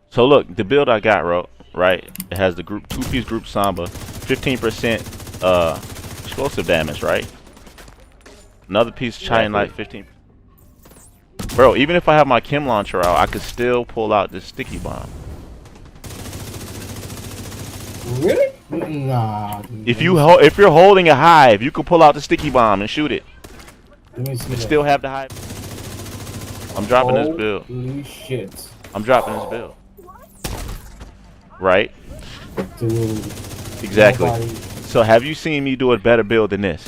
So look, the build I got, right? It has the group two-piece group Samba, 15% explosive damage, right? Another piece China Light, 15. Bro, even if I have my Chem launcher out, I could still pull out this sticky bomb. Really? Nah. Dude, If you're holding a hive, you can pull out the sticky bomb and shoot it. let me see And that. still have the hive. I'm dropping this build. Holy shit. I'm dropping this build. Right? Dude. Exactly. Nobody... So have you seen me do a better build than this?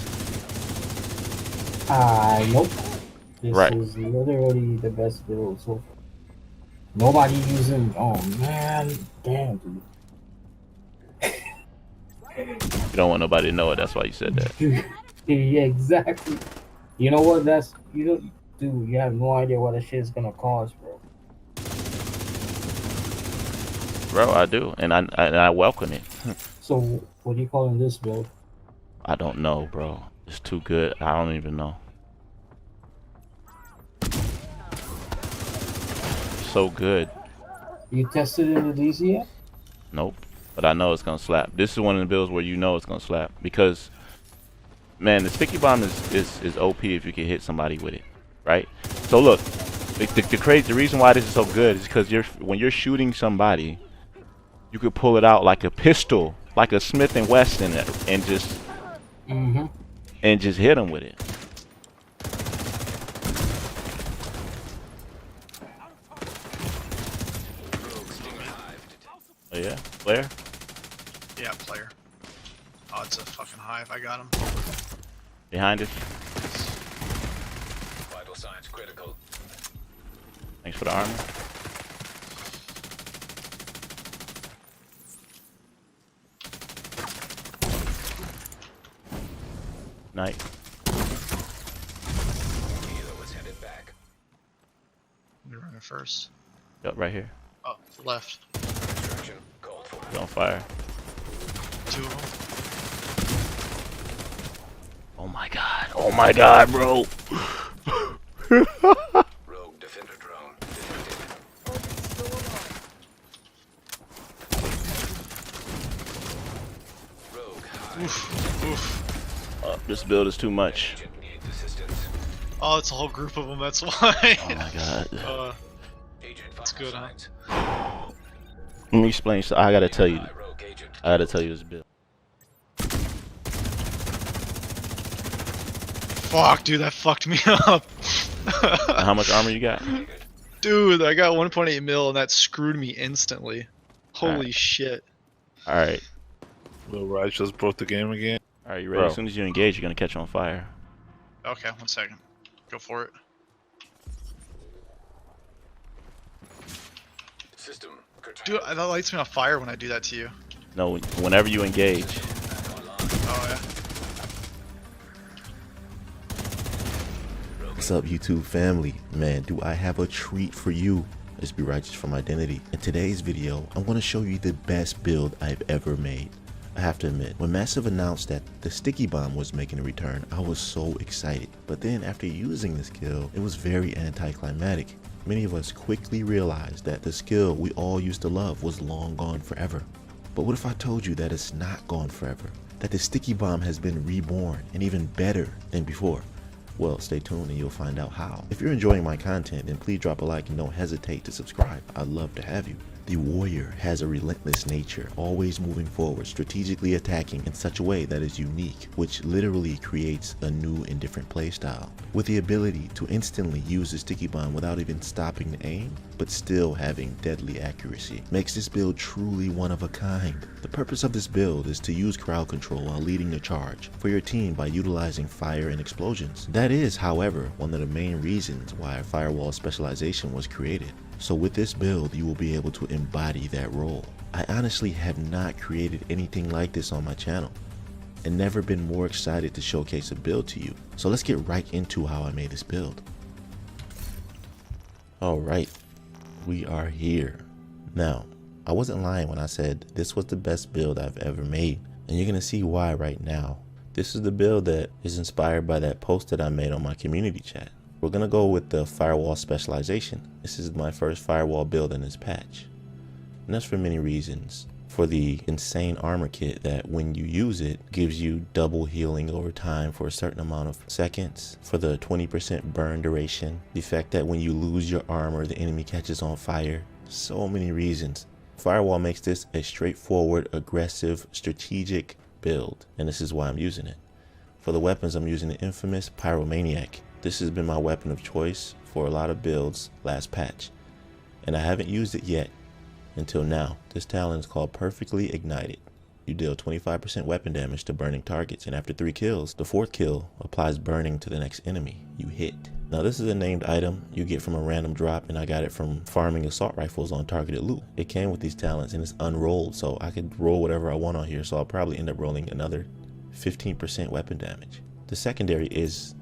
Nope. This Right. is literally the best build so far. Nobody using. Oh man, damn, dude. You don't want nobody to know it. That's why you said that. Yeah, exactly. You know what? That's you don't, dude. You have no idea what that shit is gonna cost, bro. Bro, I do, and I welcome it. So, what do you call in this build? I don't know, bro. It's too good. I don't even know. So good. You tested it in the DC yet? Nope. But I know it's gonna slap. This is one of the builds where you know it's gonna slap because, man, the sticky bomb is OP if you can hit somebody with it, right? So look, the reason why this is so good is because when you're shooting somebody, you could pull it out like a pistol, like a Smith and Wesson, and just hit them with it. Oh yeah, player. Yeah, player. Oh, it's a fucking hive. I got him. Behind us. Vital signs critical. Thanks for the armor. Night. Helo was headed back. You're running first. Yep, right here. Oh, left. Extraction called for. He's on fire. 2 of them. Oh my god. Oh my god, bro. Rogue defender drone detected. Rogue hive. Oof. Oof. This build is too much. Agent needs assistance. Oh, it's a whole group of them. That's why. Oh my god. Agent That's good, huh? signs. Let me explain. So I gotta tell you. Rogue agent. I gotta tell you this build. Fuck, dude, that fucked me up. How much armor you got? Dude, I got 1.8 mil and that screwed me instantly. Holy Alright. shit. All right. Lil Raj just broke the game again. All right, you ready? Bro. As soon as you engage, you're gonna catch on fire. Okay, 1 second. Go for it. System curtailed. Dude, that lights me on fire when I do that to you. No, whenever you engage. Oh, yeah. What's up, YouTube family? Man, do I have a treat for you. It's Be Righteous from Identity. In today's video, I'm going to show you the best build I've ever made. I have to admit, when Massive announced that the sticky bomb was making a return, I was so excited. But then after using the skill, it was very anticlimactic. Many of us quickly realized that the skill we all used to love was long gone forever. But what if I told you that it's not gone forever? That the sticky bomb has been reborn and even better than before? Well, stay tuned and you'll find out how. If you're enjoying my content, then please drop a like and don't hesitate to subscribe. I'd love to have you. The warrior has a relentless nature, always moving forward, strategically attacking in such a way that is unique, which literally creates a new and different playstyle. With the ability to instantly use the sticky bomb without even stopping the aim, but still having deadly accuracy, makes this build truly one of a kind. The purpose of this build is to use crowd control while leading the charge for your team by utilizing fire and explosions. That is, however, one of the main reasons why firewall specialization was created. So with this build, you will be able to embody that role. I honestly have not created anything like this on my channel and never been more excited to showcase a build to you. So let's get right into how I made this build. Alright, we are here. Now, I wasn't lying when I said this was the best build I've ever made, and you're gonna see why right now. This is the build that is inspired by that post that I made on my community chat. We're gonna go with the firewall specialization. This is my first firewall build in this patch. And that's for many reasons. For the insane armor kit that when you use it gives you double healing over time for a certain amount of seconds. For the 20% burn duration. The fact that when you lose your armor, the enemy catches on fire. So many reasons. Firewall makes this a straightforward, aggressive, strategic build. And this is why I'm using it. For the weapons, I'm using the infamous Pyromaniac. This has been my weapon of choice for a lot of builds last patch. And I haven't used it yet. Until now. This talent is called Perfectly Ignited. You deal 25% weapon damage to burning targets, and after 3 kills, the 4th kill applies burning to the next enemy you hit. Now this is a named item you get from a random drop, and I got it from farming assault rifles on targeted loot. It came with these talents and it's unrolled, so I could roll whatever I want on here, so I'll probably end up rolling another 15% weapon damage. The secondary is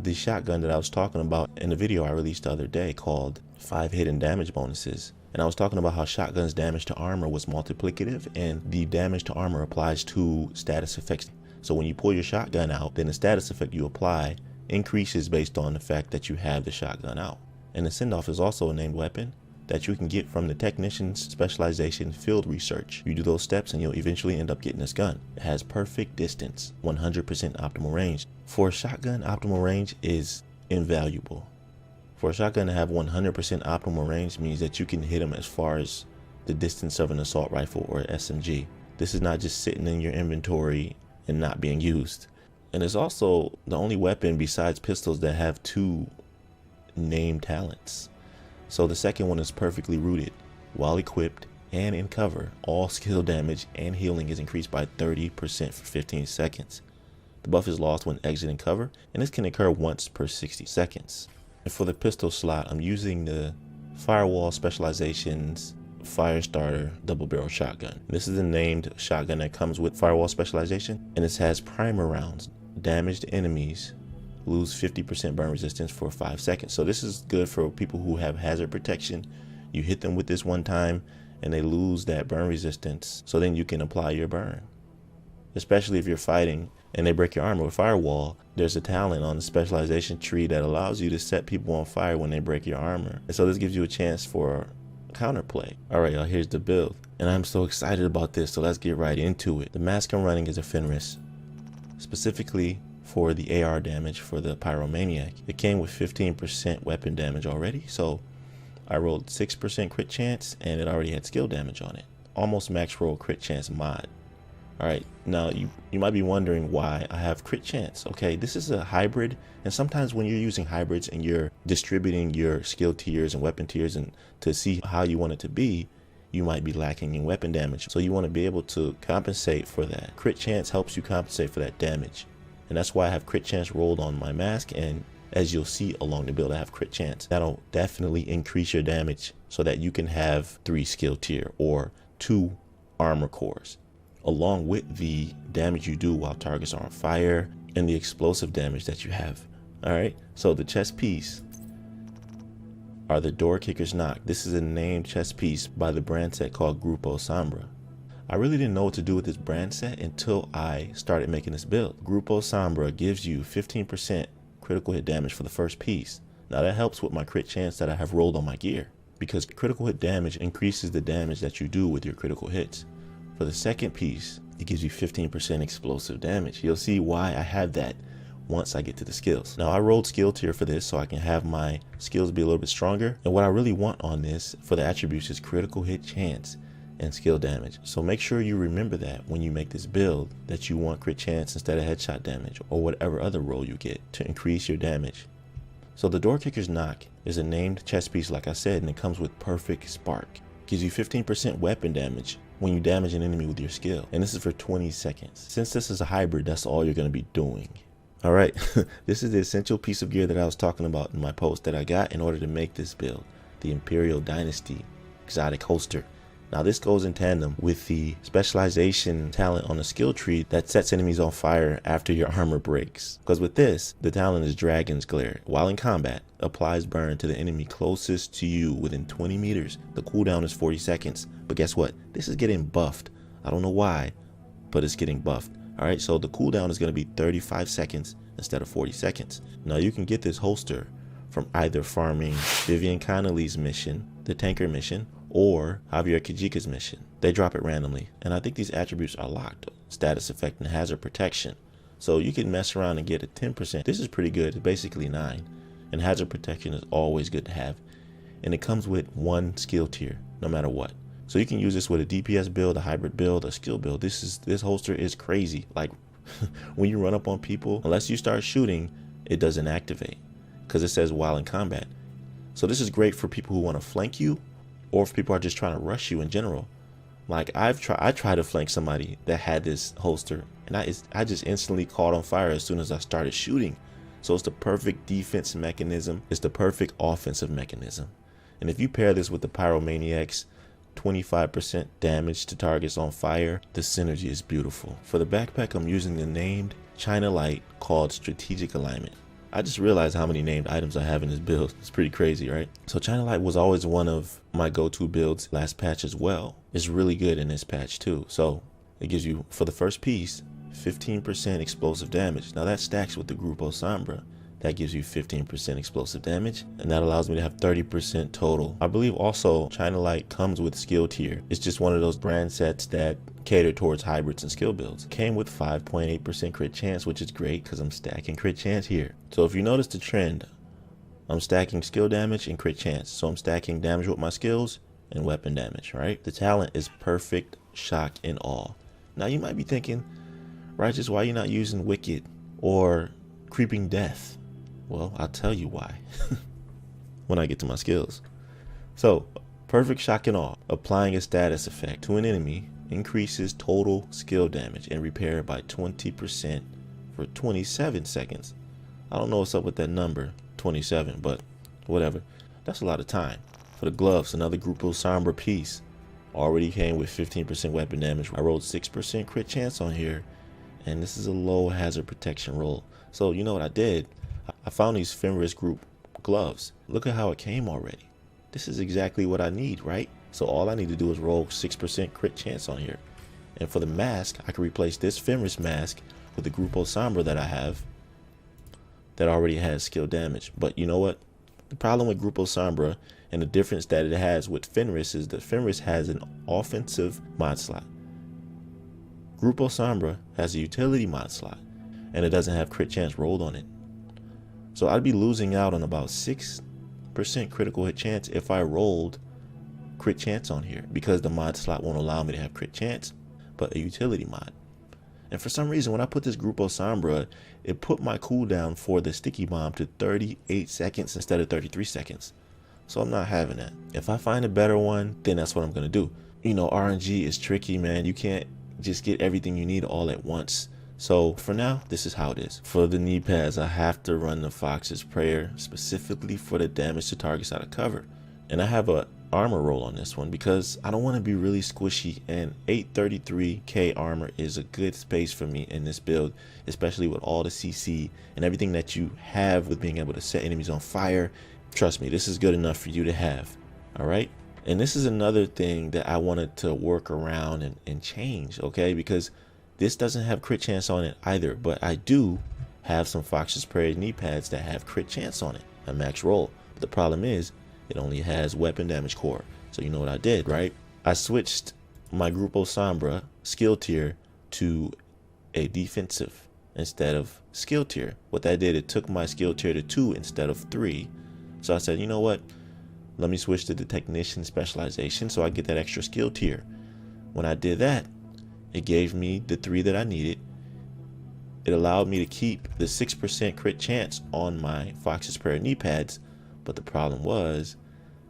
the shotgun that I was talking about in the video I released the other day called 5 hidden damage bonuses. And I was talking about how shotgun's damage to armor was multiplicative, and the damage to armor applies to status effects. So when you pull your shotgun out, then the status effect you apply increases based on the fact that you have the shotgun out. And the send-off is also a named weapon that you can get from the technician's specialization field research. You do those steps and you'll eventually end up getting this gun. It has perfect distance, 100% optimal range. For a shotgun, optimal range is invaluable. For a shotgun to have 100% optimal range means that you can hit them as far as the distance of an assault rifle or SMG. This is not just sitting in your inventory and not being used. And it's also the only weapon besides pistols that have 2 named talents. So the second one is perfectly rooted. While equipped and in cover, all skill damage and healing is increased by 30% for 15 seconds. The buff is lost when exiting cover, and this can occur once per 60 seconds. And for the pistol slot, I'm using the Firewall Specializations Firestarter double barrel shotgun. This is a named shotgun that comes with Firewall Specialization, and it has primer rounds. Damaged enemies lose 50% burn resistance for 5 seconds. So this is good for people who have hazard protection. You hit them with this one time and they lose that burn resistance, so then you can apply your burn. Especially if you're fighting and they break your armor with Firewall, there's a talent on the specialization tree that allows you to set people on fire when they break your armor. And so this gives you a chance for counterplay. Alright y'all, here's the build. And I'm so excited about this, so let's get right into it. The mask I'm running is a Fenris, specifically for the AR damage for the Pyromaniac. It came with 15% weapon damage already, so I rolled 6% crit chance and it already had skill damage on it. Almost max roll crit chance mod. Alright, now you might be wondering why I have crit chance. Okay, this is a hybrid, and sometimes when you're using hybrids and you're distributing your skill tiers and weapon tiers and to see how you want it to be, you might be lacking in weapon damage. So you want to be able to compensate for that. Crit chance helps you compensate for that damage. And that's why I have crit chance rolled on my mask, and as you'll see along the build, I have crit chance. That'll definitely increase your damage so that you can have 3 skill tier or 2 armor cores, along with the damage you do while targets are on fire and the explosive damage that you have. Alright, so the chest piece are the Door Kicker's Knock. This is a named chest piece by the brand set called Grupo Sombra. I really didn't know what to do with this brand set until I started making this build. Grupo Sombra gives you 15% critical hit damage for the first piece. Now that helps with my crit chance that I have rolled on my gear, because critical hit damage increases the damage that you do with your critical hits. For the second piece, it gives you 15% explosive damage. You'll see why I have that once I get to the skills. Now I rolled skill tier for this so I can have my skills be a little bit stronger. And what I really want on this for the attributes is critical hit chance and skill damage. So make sure you remember that when you make this build, that you want crit chance instead of headshot damage or whatever other roll you get to increase your damage. So the Door Kicker's Knock is a named chest piece, like I said, and it comes with Perfect Spark. Gives you 15% weapon damage when you damage an enemy with your skill, and this is for 20 seconds. Since this is a hybrid, that's all you're going to be doing. Alright, this is the essential piece of gear that I was talking about in my post that I got in order to make this build, the Imperial Dynasty exotic holster. Now this goes in tandem with the specialization talent on the skill tree that sets enemies on fire after your armor breaks. Because with this, the talent is Dragon's Glare. While in combat, applies burn to the enemy closest to you within 20 meters. The cooldown is 40 seconds. But guess what? This is getting buffed. I don't know why, but it's getting buffed. Alright, so the cooldown is going to be 35 seconds instead of 40 seconds. Now you can get this holster from either farming Vivian Connolly's mission, the tanker mission, or Javier Kijika's mission. They drop it randomly, and I think these attributes are locked: status effect and hazard protection. So you can mess around and get a 10%. This is pretty good. It's basically 9, and hazard protection is always good to have, and it comes with 1 skill tier no matter what. So you can use this with a DPS build, a hybrid build, a skill build. This holster is crazy. Like when you run up on people, unless you start shooting, it doesn't activate because it says while in combat. So this is great for people who want to flank you, or if people are just trying to rush you in general. Like I tried to flank somebody that had this holster, and I just instantly caught on fire as soon as I started shooting. So it's the perfect defense mechanism. It's the perfect offensive mechanism. And if you pair this with the Pyromaniac's 25% damage to targets on fire, the synergy is beautiful. For the backpack, I'm using the named China Light called Strategic Alignment. I just realized how many named items I have in this build. It's pretty crazy, right? So China Light was always one of my go-to builds last patch as well. It's really good in this patch too. So it gives you, for the first piece, 15% explosive damage. Now that stacks with the Grupo Sombra. That gives you 15% explosive damage, and that allows me to have 30% total. I believe also China Light comes with skill tier. It's just one of those brand sets that cater towards hybrids and skill builds. Came with 5.8% crit chance, which is great because I'm stacking crit chance here. So if you notice the trend, I'm stacking skill damage and crit chance. So I'm stacking damage with my skills and weapon damage, right? The talent is perfect shock and awe. Now you might be thinking, Righteous, why are you not using Wicked or Creeping Death? Well, I'll tell you why when I get to my skills. So, perfect shock and awe. Applying a status effect to an enemy increases total skill damage and repair by 20% for 27 seconds. I don't know what's up with that number, 27, but whatever. That's a lot of time. For the gloves, another Grupo Sombra piece. Already came with 15% weapon damage. I rolled 6% crit chance on here, and this is a low hazard protection roll. So, you know what I did? I found these Fenris group gloves. Look at how it came already. This is exactly what I need, right? So all I need to do is roll 6% crit chance on here. And for the mask, I can replace this Fenris mask with the Grupo Sombra that I have that already has skill damage. But you know what? The problem with Grupo Sombra and the difference that it has with Fenris is that Fenris has an offensive mod slot. Grupo Sombra has a utility mod slot, and it doesn't have crit chance rolled on it. So I'd be losing out on about 6% critical hit chance if I rolled crit chance on here, because the mod slot won't allow me to have crit chance, but a utility mod. And for some reason, when I put this Grupo Sombra, it put my cooldown for the sticky bomb to 38 seconds instead of 33 seconds. So I'm not having that. If I find a better one, then that's what I'm going to do. You know, RNG is tricky, man. You can't just get everything you need all at once. So for now, this is how it is. For the knee pads, I have to run the Fox's Prayer specifically for the damage to targets out of cover. And I have a armor roll on this one because I don't want to be really squishy, and 833k armor is a good space for me in this build, especially with all the CC and everything that you have with being able to set enemies on fire. Trust me, this is good enough for you to have. All right. And this is another thing that I wanted to work around and change, okay? Because this doesn't have crit chance on it either, but I do have some Fox's Prayer knee pads that have crit chance on it, a max roll. But the problem is it only has weapon damage core. So you know what I did, right? I switched my Grupo Sombra skill tier to a defensive instead of skill tier. What that did, it took my skill tier to 2 instead of 3. So I said, you know what? Let me switch to the technician specialization so I get that extra skill tier. When I did that, it gave me the 3 that I needed. It allowed me to keep the 6% crit chance on my Fox's Prayer knee pads. But the problem was,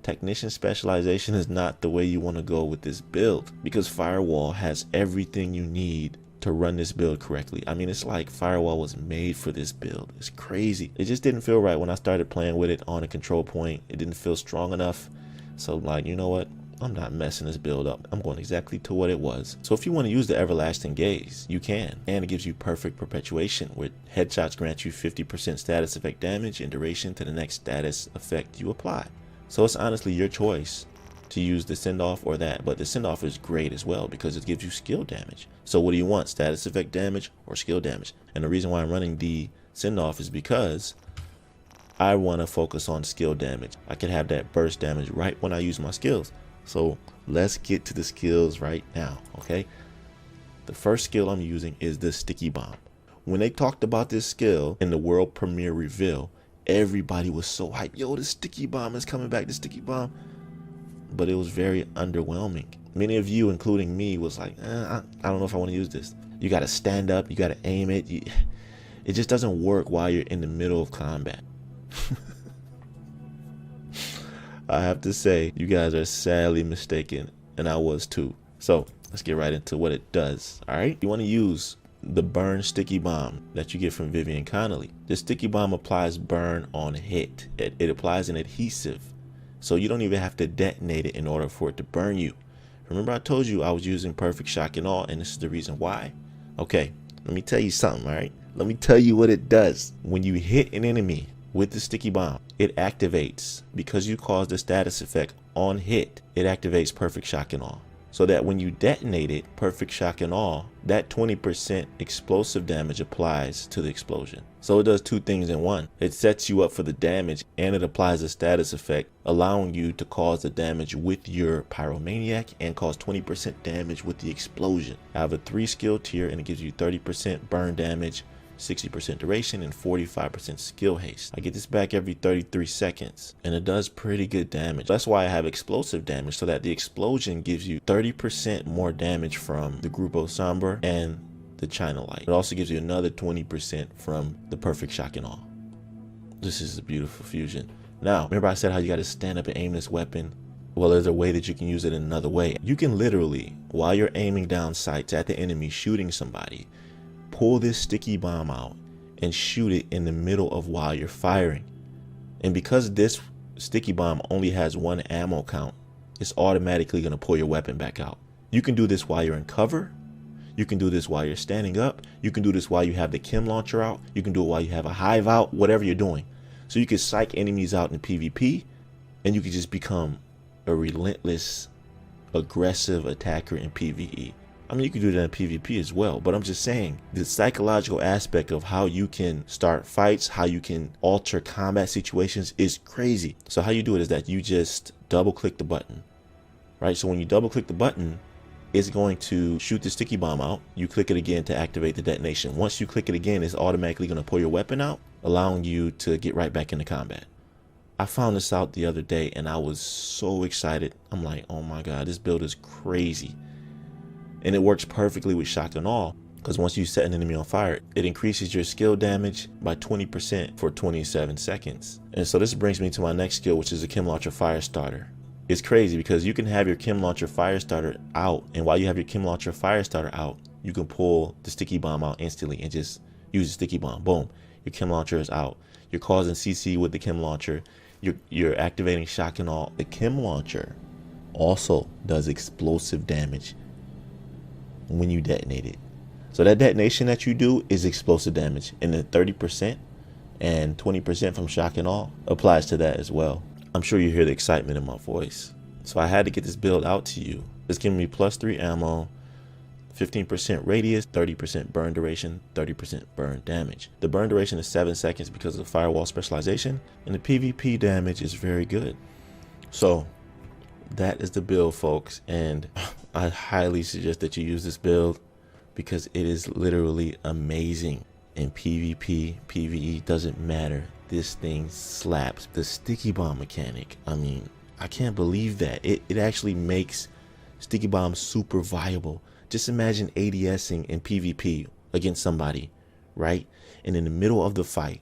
technician specialization is not the way you want to go with this build, because Firewall has everything you need to run this build correctly. I mean, it's like Firewall was made for this build. It's crazy. It just didn't feel right when I started playing with it on a control point. It didn't feel strong enough. So like, you know what? I'm not messing this build up. I'm going exactly to what it was. So if you want to use the Everlasting Gaze, you can. And it gives you perfect perpetuation, where headshots grant you 50% status effect damage and duration to the next status effect you apply. So it's honestly your choice to use the send-off or that, but the send-off is great as well because it gives you skill damage. So what do you want, status effect damage or skill damage? And the reason why I'm running the send-off is because I want to focus on skill damage. I can have that burst damage right when I use my skills. So let's get to the skills right now, okay? The first skill I'm using is the sticky bomb. When they talked about this skill in the world premiere reveal, everybody was so hyped. Yo, the sticky bomb is coming back, the sticky bomb. But it was very underwhelming. Many of you, including me, was like, I don't know if I want to use this. You got to stand up, you got to aim it. It just doesn't work while you're in the middle of combat. I have to say, you guys are sadly mistaken, and I was too. So let's get right into what it does. All right, you want to use the burn sticky bomb that you get from Vivian Connolly. This sticky bomb applies burn on hit. It applies an adhesive, so you don't even have to detonate it in order for it to burn you. Remember I told you I was using perfect shock and all, and this is the reason why. Okay, let me tell you something. All right, let me tell you what it does. When you hit an enemy with the sticky bomb, it activates, because you caused the status effect on hit, it activates perfect shock and all. So that when you detonate it, perfect shock and all, that 20% explosive damage applies to the explosion. So it does two things in one. It sets you up for the damage, and it applies a status effect, allowing you to cause the damage with your pyromaniac and cause 20% damage with the explosion. I have a 3 skill tier, and it gives you 30% burn damage, 60% duration, and 45% skill haste. I get this back every 33 seconds, and it does pretty good damage. That's why I have explosive damage, so that the explosion gives you 30% more damage from the Grupo Sombre and the China Light. It also gives you another 20% from the perfect shock and all. This is a beautiful fusion. Now, remember I said how you got to stand up and aim this weapon? Well, there's a way that you can use it in another way. You can literally, while you're aiming down sights at the enemy shooting somebody, pull this sticky bomb out and shoot it in the middle of while you're firing. And because this sticky bomb only has 1 ammo count, it's automatically going to pull your weapon back out. You can do this while you're in cover. You can do this while you're standing up. You can do this while you have the chem launcher out. You can do it while you have a hive out, whatever you're doing. So you can psych enemies out in PvP, and you can just become a relentless, aggressive attacker in PvE. I mean, you can do that in PvP as well, but I'm just saying the psychological aspect of how you can start fights, how you can alter combat situations is crazy. So how you do it is that you just double click the button, right? So when you double click the button, it's going to shoot the sticky bomb out. You click it again to activate the detonation. Once you click it again, it's automatically going to pull your weapon out, allowing you to get right back into combat. I found this out the other day and I was so excited. I'm like, oh my God, this build is crazy. And it works perfectly with shock and all, because once you set an enemy on fire, it increases your skill damage by 20% for 27 seconds. And so this brings me to my next skill, which is a Chem Launcher Firestarter. It's crazy because you can have your Chem Launcher Firestarter out, and while you have your Chem Launcher Firestarter out, you can pull the sticky bomb out instantly and just use the sticky bomb. Boom, your Chem Launcher is out. You're causing CC with the Chem Launcher. You're activating shock and all. The Chem Launcher also does explosive damage when you detonate it. So that detonation that you do is explosive damage, and the 30% and 20% from shock and all applies to that as well. I'm sure you hear the excitement in my voice. So I had to get this build out to you. It's giving me +3 ammo, 15% radius, 30% burn duration, 30% burn damage. The burn duration is 7 seconds because of the firewall specialization, and the PvP damage is very good. So that is the build, folks, and I highly suggest that you use this build because it is literally amazing. In PvP, PvE, doesn't matter. This thing slaps. The sticky bomb mechanic, I mean, I can't believe that. It actually makes sticky bombs super viable. Just imagine ADSing in PvP against somebody, right? And in the middle of the fight,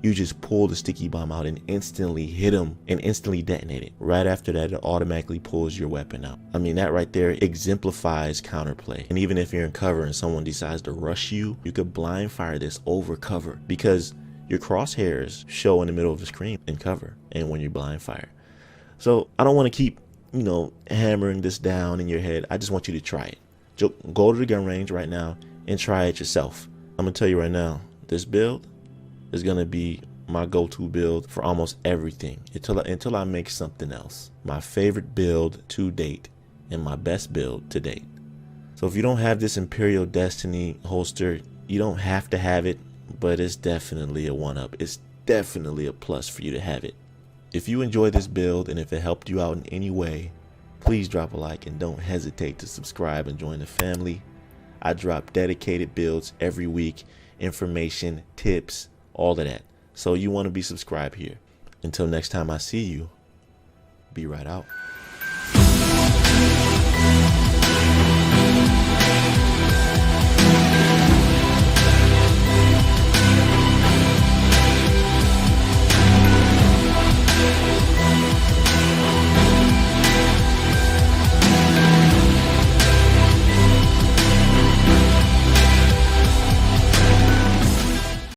you just pull the sticky bomb out and instantly hit them and instantly detonate it. Right after that, it automatically pulls your weapon out. I mean, that right there exemplifies counterplay. And even if you're in cover and someone decides to rush you, you could blind fire this over cover because your crosshairs show in the middle of the screen in cover and when you blind fire. So I don't want to keep, hammering this down in your head. I just want you to try it. Go to the gun range right now and try it yourself. I'm going to tell you right now, this build is going to be my go-to build for almost everything until I make something else. My favorite build to date and my best build to date. So if you don't have this Imperial Destiny holster, you don't have to have it, but it's definitely a one-up. It's definitely a plus for you to have it. If you enjoy this build and if it helped you out in any way, Please drop a like and don't hesitate to subscribe and join the family. I drop dedicated builds every week, information, tips, all of that. So you want to be subscribed here. Until next time I see you, be right out.